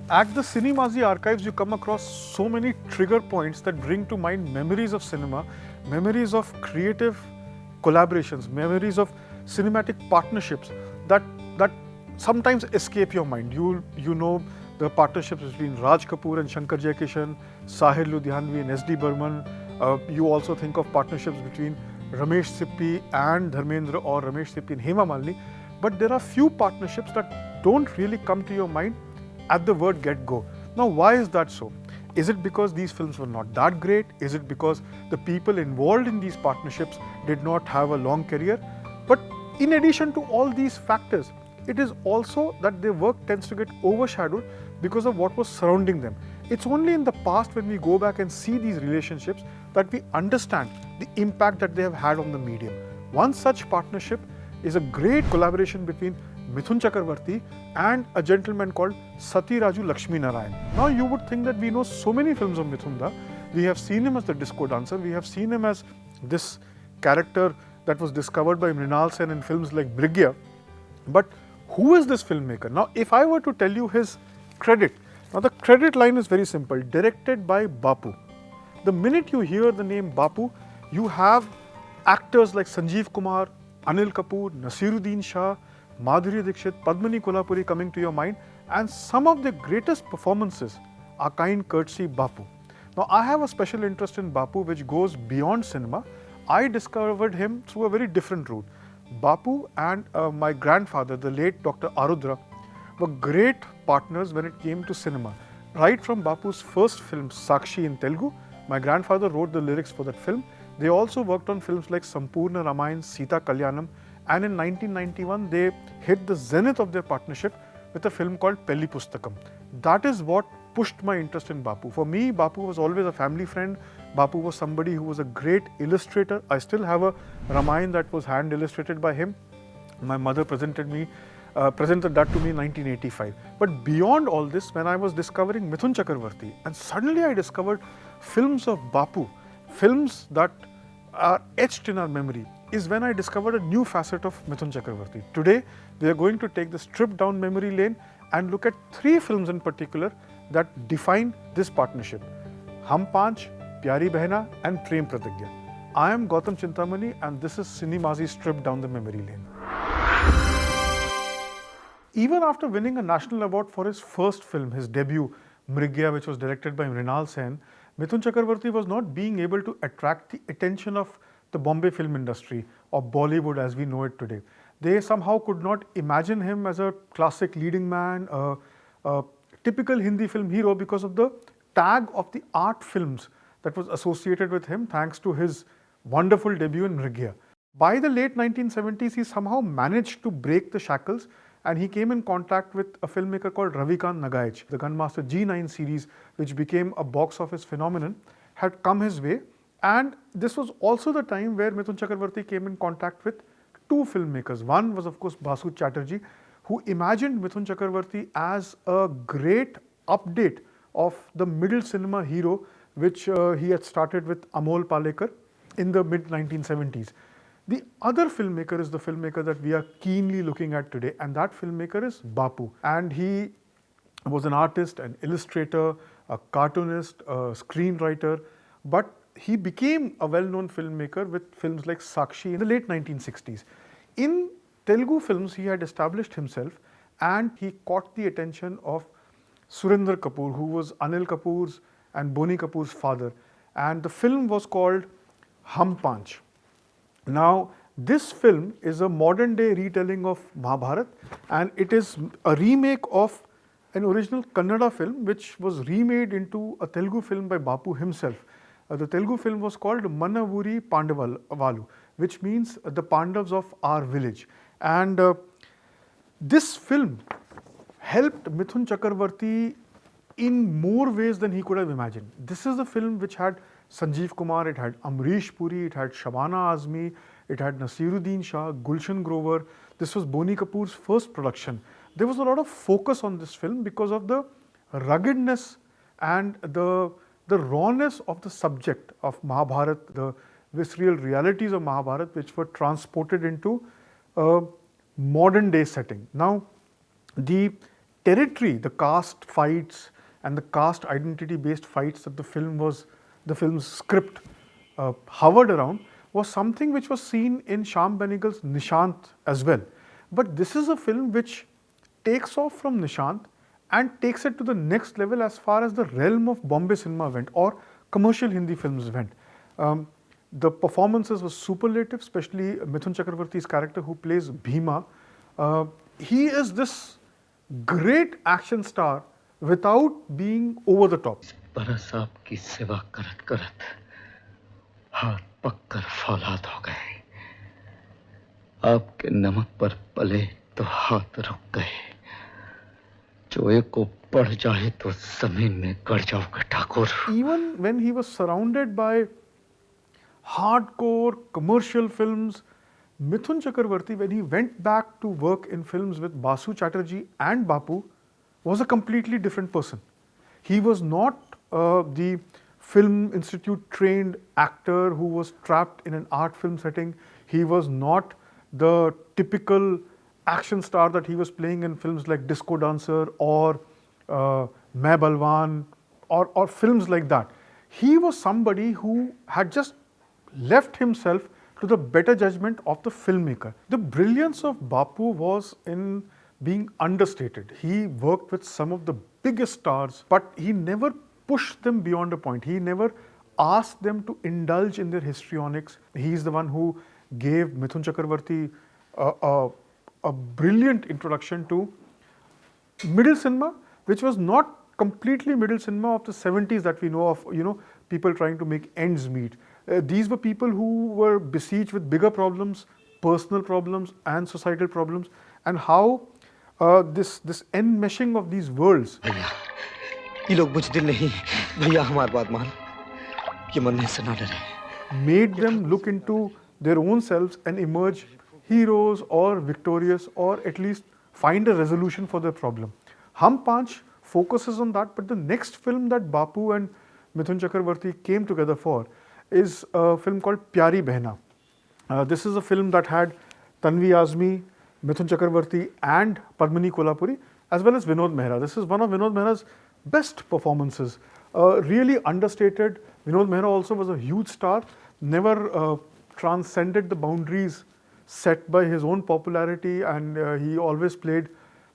At the Cinemazi archives, you come across so many trigger points that bring to mind memories of cinema, memories of creative collaborations, memories of cinematic partnerships that that sometimes escape your mind. You know the partnerships between Raj Kapoor and Shankar Jaikishan, Sahir Ludhianvi and S.D. Burman. You also think of partnerships between Ramesh Sippy and Dharmendra or Ramesh Sippy and Hema Malini. But there are few partnerships that don't really come to your mind at the word get go. Now, why is that so? Is it because these films were not that great? Is it because the people involved in these partnerships did not have a long career? But in addition to all these factors, it is also that their work tends to get overshadowed because of what was surrounding them. It's only in the past when we go back and see these relationships that we understand the impact that they have had on the medium. One such partnership is a great collaboration between Mithun Chakravarti and a gentleman called Sati Raju Lakshmi Narayan. Now you would think that we know so many films of Mithunda. We have seen him as the disco dancer, we have seen him as this character that was discovered by Mrinal Sen in films like Brigya. But who is this filmmaker? Now if I were to tell you his credit, now the credit line is very simple, directed by Bapu. The minute you hear the name Bapu, you have actors like Sanjeev Kumar, Anil Kapoor, Nasiruddin Shah, Madhuri Dixit, Padmini Kolhapuri coming to your mind, and some of the greatest performances are kind courtesy Bapu. Now I have a special interest in Bapu which goes beyond cinema. I discovered him through a very different route. Bapu and my grandfather, the late Dr. Arudra, were great partners when it came to cinema. Right from Bapu's first film, Sakshi in Telugu, my grandfather wrote the lyrics for that film. They also worked on films like Sampurna Ramayan, Sita Kalyanam, and in 1991 they hit the zenith of their partnership with a film called Pelli Pustakam. That is what pushed my interest in Bapu. For me, Bapu was always a family friend. Bapu was somebody who was a great illustrator. I still have a Ramayan that was hand illustrated by him. My mother presented that to me in 1985. But beyond all this, when I was discovering Mithun Chakravarti, and suddenly I discovered films of Bapu, films that are etched in our memory, is when I discovered a new facet of Mithun Chakravarti. Today, we are going to take the stripped down memory lane and look at three films in particular that define this partnership: Hum Panch, Pyari Behna, and Prem Pratigya. I am Gautam Chintamani, and this is Cinemazi Stripped Down the Memory Lane. Even after winning a national award for his first film, his debut, Mrigya, which was directed by Mrinal Sen, Mithun Chakravarti was not being able to attract the attention of the Bombay film industry, or Bollywood as we know it today. They somehow could not imagine him as a classic leading man, a typical Hindi film hero, because of the tag of the art films that was associated with him thanks to his wonderful debut in Mrigya. By the late 1970s, he somehow managed to break the shackles, and he came in contact with a filmmaker called Ravikant Nagaich. The Gunmaster G9 series, which became a box office phenomenon, had come his way. And this was also the time where Mithun Chakravarti came in contact with two filmmakers. One was, of course, Basu Chatterjee, who imagined Mithun Chakravarti as a great update of the middle cinema hero, which he had started with Amol Palekar in the mid 1970s. The other filmmaker is the filmmaker that we are keenly looking at today, and that filmmaker is Bapu. And he was an artist, an illustrator, a cartoonist, a screenwriter, but he became a well-known filmmaker with films like Sakshi in the late 1960s. In Telugu films, he had established himself, and he caught the attention of Surinder Kapoor, who was Anil Kapoor's and Boni Kapoor's father. And the film was called Hum Panch. Now, this film is a modern day retelling of Mahabharat, and it is a remake of an original Kannada film which was remade into a Telugu film by Bapu himself. The Telugu film was called Manavuri Pandavalu, which means the Pandavas of our village. And this film helped Mithun Chakravarti in more ways than he could have imagined. This is a film which had Sanjeev Kumar, it had Amrish Puri, it had Shabana Azmi, it had Nasiruddin Shah, Gulshan Grover. This was Boni Kapoor's first production. There was a lot of focus on this film because of the ruggedness and the rawness of the subject of Mahabharat, the visceral realities of Mahabharat, which were transported into a modern day setting. Now, the territory, the caste fights and the caste identity based fights that the film's script hovered around was something which was seen in Shyam Benegal's Nishant as well. But this is a film which takes off from Nishant and takes it to the next level as far as the realm of Bombay cinema went or commercial Hindi films went. The performances were superlative, especially Mithun Chakravarti's character who plays Bhima. He is this great action star without being over the top. बरस आपकी सेवा करत करत हाथ पककर फौलाद हो गए। आपके नमक पर पले तो हाथ रुक गए। चोए को पड़ जाए तो जमीन में गड़ जाओगे Thakur. Even when he was surrounded by hardcore commercial films, Mithun Chakravarti, when he went back to work in films with Basu Chatterjee and Bapu, was a completely different person. He was not the Film Institute trained actor who was trapped in an art film setting. He was not the typical action star that he was playing in films like Disco Dancer or Main Balwan or films like that. He was somebody who had just left himself to the better judgment of the filmmaker. The brilliance of Bapu was in being understated. He worked with some of the biggest stars, but he never pushed them beyond a point. He never asked them to indulge in their histrionics. He is the one who gave Mithun Chakravarti a brilliant introduction to middle cinema, which was not completely middle cinema of the 70s that we know of, people trying to make ends meet. These were people who were besieged with bigger problems, personal problems and societal problems, and how this enmeshing of these worlds. ये लोग बुज़दिल नहीं, भैया हमारी बात मान, ये मरने से ना डरे। Made them look into their own selves and emerge heroes or victorious or at least find a resolution for their problem. Hum Panch focuses on that, but the next film that Bapu and Mithun Chakravarti came together for is a film called Pyari Behna. This is a film that had Tanvi Azmi, Mithun Chakravarti and Padmini Kolhapuri as well as Vinod Mehra. This is one of Vinod Mehra's best performances. Really understated. Vinod Mehra also was a huge star, never transcended the boundaries set by his own popularity, and he always played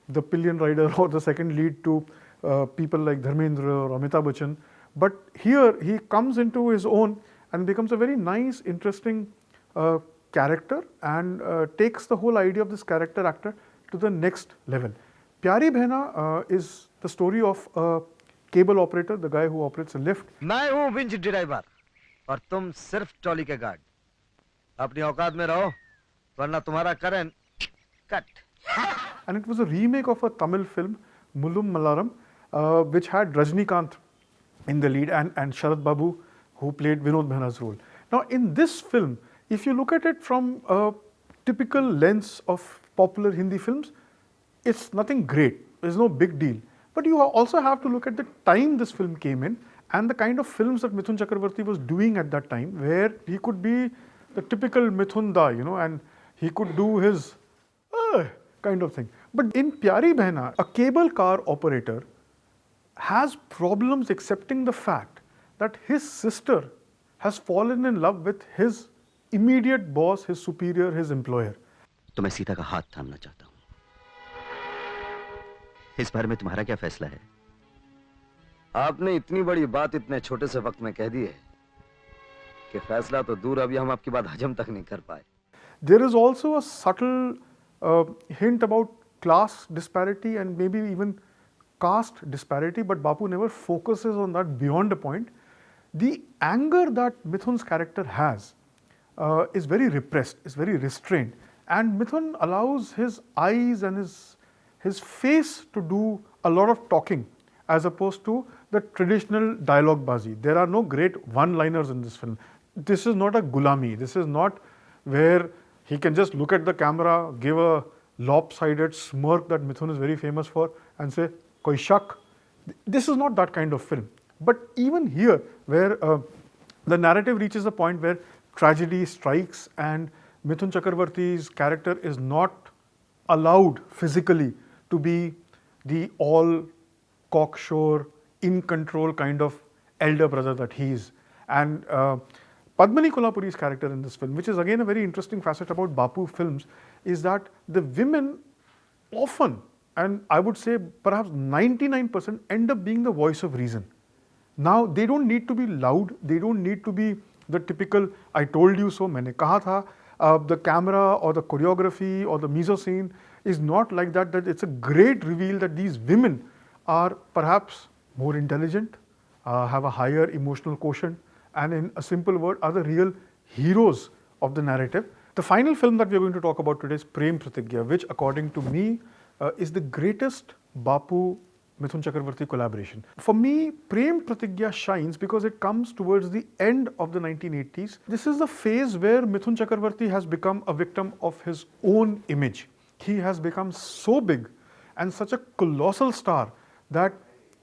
the pillion rider or the second lead to people like Dharmendra or Amitabh Bachchan. But here he comes into his own and becomes a very nice, interesting character and takes the whole idea of this character actor to the next level. Pyari Behna is the story of a cable operator, the guy who operates a lift. मैं हूँ winch driver और तुम सिर्फ trolley के guard. अपनी औकात में रहो वरना तुम्हारा current cut. And it was a remake of a Tamil film, Mullum Malaram, which had Rajnikant in the lead and Sharad Babu, who played Vinod Mehra's role. Now, in this film, if you look at it from a typical lens of popular Hindi films, it's nothing great. There's no big deal. But you also have to look at the time this film came in and the kind of films that Mithun Chakravarti was doing at that time, where he could be the typical Mithun Da, and he could do his kind of thing. But in Pyari Behna, a cable car operator has problems accepting the fact that his sister has fallen in love with his immediate boss, his superior, his employer. तो मैं सीता का हाथ थामना चाहता हूं। इस बारे में तुम्हारा क्या फैसला है? आपने इतनी बड़ी बात इतने छोटे से वक्त में कह दी है कि फैसला तो दूर, अभी हम आपकी बात हजम तक नहीं कर पाए। There is also a subtle hint about class disparity and maybe even caste disparity, but Bapu never focuses on that beyond a point. The anger that Mithun's character has is very repressed, is very restrained, and Mithun allows his eyes and his face to do a lot of talking as opposed to the traditional dialogue bazi. There are no great one-liners in this film. This is not a gulami. This is not where he can just look at the camera, give a lopsided smirk that Mithun is very famous for and say, koi shak. This is not that kind of film. But even here, where the narrative reaches a point where tragedy strikes and Mithun Chakravarti's character is not allowed physically to be the all cocksure, in control kind of elder brother that he is. And Padmini Kolhapuri's character in this film, which is again a very interesting facet about Bapu films, is that the women often, and I would say perhaps 99%, end up being the voice of reason. Now they don't need to be loud, they don't need to be the typical I told you so, maine kaha tha. The camera or the choreography or the mise-en-scene is not like that, that it's a great reveal that these women are perhaps more intelligent, have a higher emotional quotient, and in a simple word are the real heroes of the narrative. The final film that we are going to talk about today is Prem Pratigya, which according to me is the greatest Bapu Mithun Chakravarti collaboration. For me, Prem Pratigya shines because it comes towards the end of the 1980s. This is the phase where Mithun Chakravarti has become a victim of his own image. He has become so big and such a colossal star that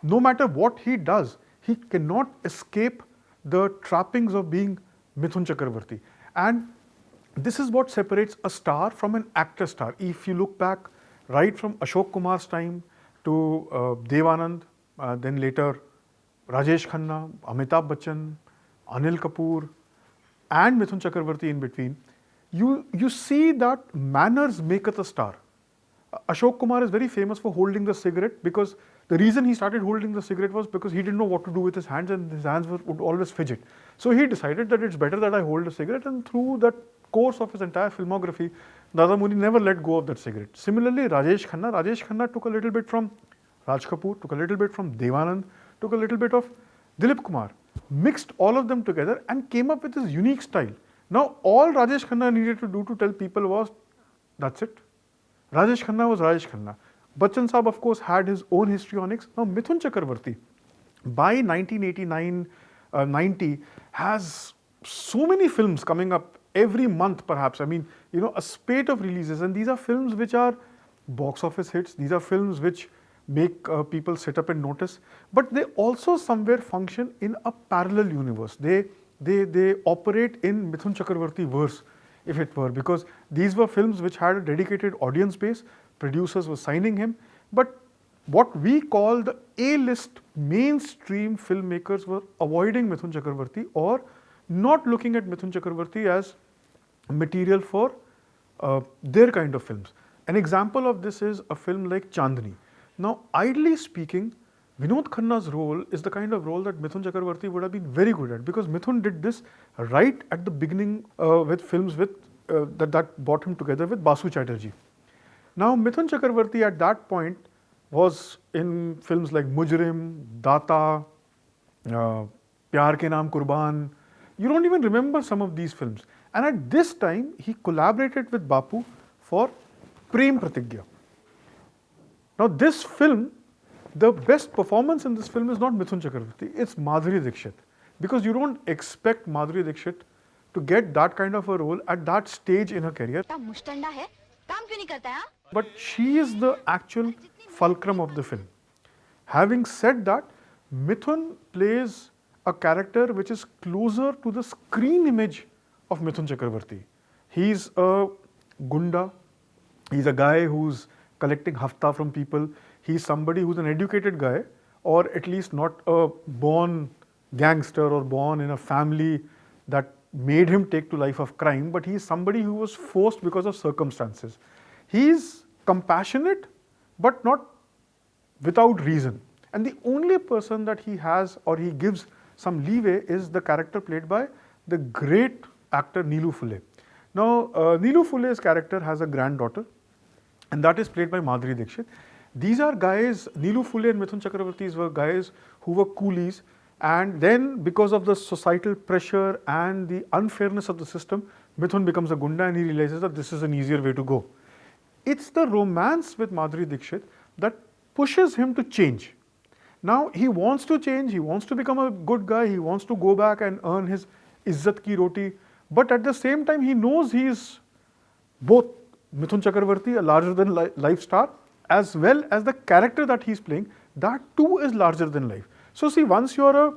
no matter what he does, he cannot escape the trappings of being Mithun Chakravarti. And this is what separates a star from an actor star. If you look back right from Ashok Kumar's time to Dev Anand, then later Rajesh Khanna, Amitabh Bachchan, Anil Kapoor, and Mithun Chakravarti in between, you see that manners maketh a star. Ashok Kumar is very famous for holding the cigarette, because the reason he started holding the cigarette was because he didn't know what to do with his hands, and his hands would always fidget. So he decided that it's better that I hold a cigarette, and through that course of his entire filmography, Dada Muni never let go of that cigarette. Similarly, Rajesh Khanna took a little bit from Raj Kapoor, took a little bit from Dev Anand, took a little bit of Dilip Kumar, mixed all of them together and came up with his unique style. Now, all Rajesh Khanna needed to do to tell people was, that's it. Rajesh Khanna was Rajesh Khanna. Bachchan Saab, of course, had his own histrionics. Now, Mithun Chakravarti, by 1989, 90, has so many films coming up every month, perhaps. I mean, you know, a spate of releases, and these are films which are box office hits. These are films which make people sit up and notice, but they also somewhere function in a parallel universe. They operate in Mithun Chakravarti verse, if it were, because these were films which had a dedicated audience base. Producers were signing him, but what we call the A-list mainstream filmmakers were avoiding Mithun Chakravarti or not looking at Mithun Chakravarti as material for their kind of films. An example of this is a film like Chandni. Now, ideally speaking, Vinod Khanna's role is the kind of role that Mithun Chakravarti would have been very good at, because Mithun did this right at the beginning with films with that brought him together with Basu Chatterjee. Now, Mithun Chakravarti at that point was in films like Mujrim, Data, Pyar Ke Naam Qurban. You don't even remember some of these films. And at this time, he collaborated with Bapu for Prem Pratigya. Now, this film, the best performance in this film is not Mithun Chakravarti, it's Madhuri Dixit. Because you don't expect Madhuri Dixit to get that kind of a role at that stage in her career. But she is the actual fulcrum of the film. Having said that, Mithun plays a character which is closer to the screen image of Mithun Chakravarti. He's a gunda, he's a guy who's collecting hafta from people. He's somebody who's an educated guy, or at least not a born gangster or born in a family that made him take to life of crime, but he's somebody who was forced because of circumstances. He's compassionate, but not without reason. And the only person that he has or he gives some leeway is the character played by the great actor Neelu Phule. Now, Neelu Phule's character has a granddaughter, and that is played by Madhuri Dixit. These are guys, Neelu Phule and Mithun Chakravarti were guys who were coolies, and then because of the societal pressure and the unfairness of the system, Mithun becomes a gunda and he realizes that this is an easier way to go. It's the romance with Madhuri Dixit that pushes him to change. Now, he wants to change, he wants to become a good guy, he wants to go back and earn his izzat ki roti, but at the same time, he knows he is both Mithun Chakravarti, a larger than life star, as well as the character that he's playing, that too is larger than life. So see, once you're a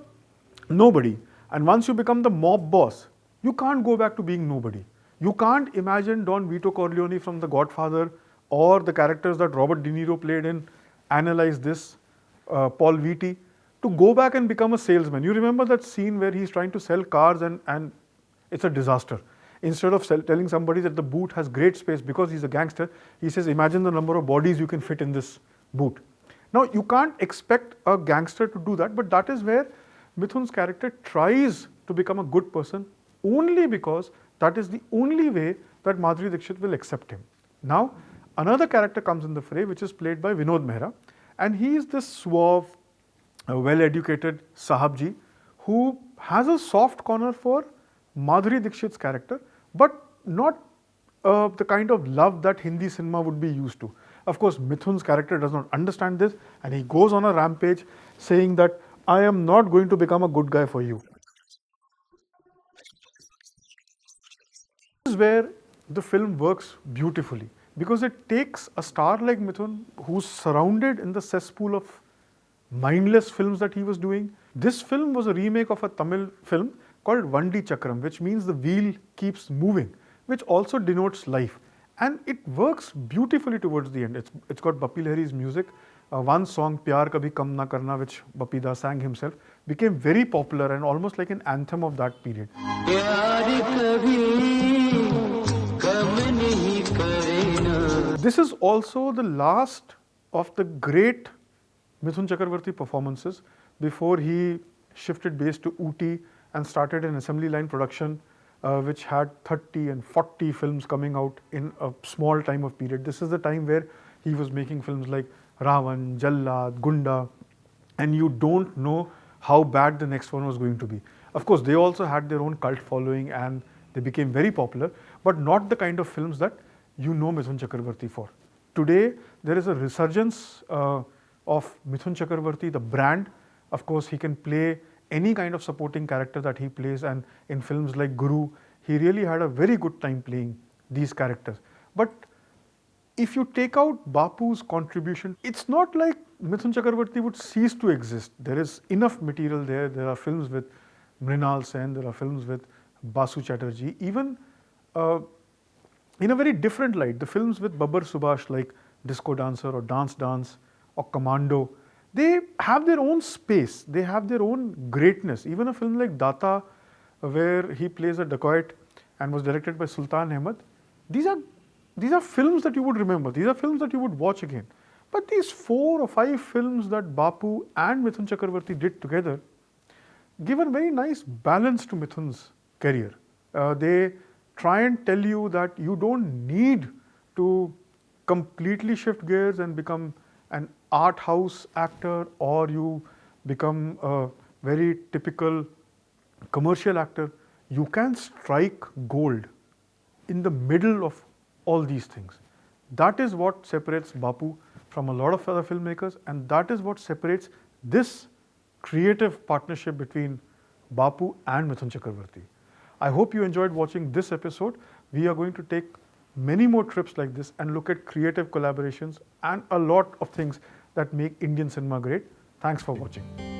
nobody and once you become the mob boss, you can't go back to being nobody. You can't imagine Don Vito Corleone from The Godfather or the characters that Robert De Niro played in analyze this, Paul Vitti, to go back and become a salesman. You remember that scene where he's trying to sell cars and it's a disaster. Instead of telling somebody that the boot has great space because he's a gangster, he says, imagine the number of bodies you can fit in this boot. Now, you can't expect a gangster to do that, but that is where Mithun's character tries to become a good person only because that is the only way that Madhuri Dixit will accept him. Now, another character comes in the fray, which is played by Vinod Mehra, and he is this suave, well-educated Sahabji who has a soft corner for Madhuri Dixit's character, but not the kind of love that Hindi cinema would be used to. Of course, Mithun's character does not understand this, and he goes on a rampage saying that I am not going to become a good guy for you. This is where the film works beautifully because it takes a star like Mithun, who's surrounded in the cesspool of mindless films that he was doing. This film was a remake of a Tamil film called Vandi Chakram, which means the wheel keeps moving, which also denotes life. And it works beautifully towards the end. It's got Bappi Lahiri's music. One song, Pyar Kabhi Kam Na Karna, which Bappi Da sang himself, became very popular and almost like an anthem of that period. This is also the last of the great Mithun Chakravarti performances before he shifted base to Ooty and started an assembly line production which had 30 and 40 films coming out in a small time of period. This is the time where he was making films like Ravan, Jallad, Gunda, and you don't know how bad the next one was going to be. Of course, they also had their own cult following and they became very popular, but not the kind of films that you know Mithun Chakravarti for. Today, there is a resurgence of Mithun Chakravarti, the brand. Of course, he can play any kind of supporting character that he plays, and in films like Guru, he really had a very good time playing these characters. But if you take out Bapu's contribution, it's not like Mithun Chakravarti would cease to exist. There is enough material there. There are films with Mrinal Sen, there are films with Basu Chatterjee, even in a very different light. The films with Babbar Subhash like Disco Dancer or Dance Dance or Commando, they have their own space, they have their own greatness. Even a film like Data, where he plays a dacoit and was directed by Sultan Ahmed, these are films that you would remember, these are films that you would watch again. But these 4 or 5 films that Bapu and Mithun Chakravarti did together give a very nice balance to Mithun's career. They try and tell you that you don't need to completely shift gears and become an art house actor, or you become a very typical commercial actor. You can strike gold in the middle of all these things. That is what separates Bapu from a lot of other filmmakers, and that is what separates this creative partnership between Bapu and Mithun Chakravarti. I hope you enjoyed watching this episode. We are going to take many more trips like this and look at creative collaborations and a lot of things that make Indian cinema great. Thanks for watching.